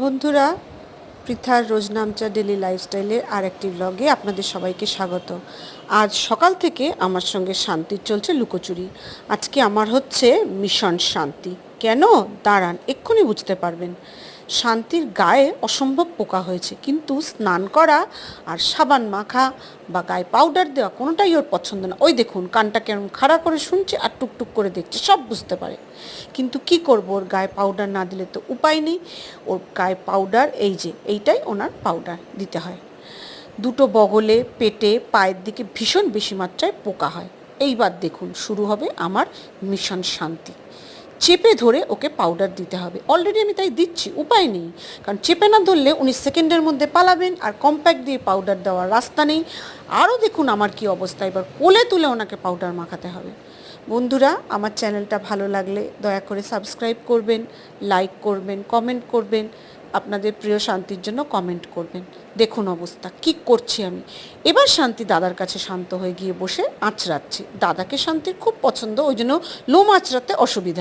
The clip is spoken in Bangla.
বন্ধুরা, পৃথার রোজনামচা ডেলি লাইফস্টাইলের আর একটি ব্লগে আপনাদের সবাইকে স্বাগত। আজ সকাল থেকে আমার সঙ্গে শান্তির চলছে লুকোচুরি। আজকে আমার হচ্ছে মিশন শান্তি। কেন? দাঁড়ান, এক্ষুনি বুঝতে পারবেন। শান্তির গায়ে অসম্ভব পোকা হয়েছে, কিন্তু স্নান করা আর সাবান মাখা বা গায়ে পাউডার দেওয়া কোনোটাই ওর পছন্দ না। ওই দেখুন, কানটা কেমন খাড়া করে শুনছে আর টুকটুক করে দেখছে, সব বুঝতে পারে। কিন্তু কি করব, ওর গায়ে পাউডার না দিলে তো উপায় নেই। ওর গায়ে পাউডার, এই যে এইটাই ওনার পাউডার দিতে হয়। দুটো বগলে, পেটে, পায়ের দিকে ভীষণ বেশি মাত্রায় পোকা হয়। এইবার দেখুন, শুরু হবে আমার মিশন শান্তি। চেপে ধরে ওকে পাউডার দিতে হবে। অলরেডি আমি তাই দিচ্ছি, উপায় নেই। কারণ চেপে না ধরলে উনি সেকেন্ডের মধ্যে পালাবেন, আর কম্প্যাক্ট দিয়ে পাউডার দেওয়ার রাস্তা নেই। আরও দেখুন আমার কি অবস্থা। এবার কোলে তুলে ওনাকে পাউডার মাখাতে হবে। বন্ধুরা, আমার চ্যানেলটা ভালো লাগলে দয়া করে সাবস্ক্রাইব করবেন, লাইক করবেন, কমেন্ট করবেন। আপনাদের প্রিয় শান্তির জন্য কমেন্ট করবেন। দেখুন অবস্থা কি করছি আমি। এবার শান্তি দাদার কাছে শান্ত হয়ে গিয়ে বসে আঁচড়াচ্ছে। দাদাকে শান্তির খুব পছন্দ, ওই জন্য লোম আঁচড়াতে অসুবিধা।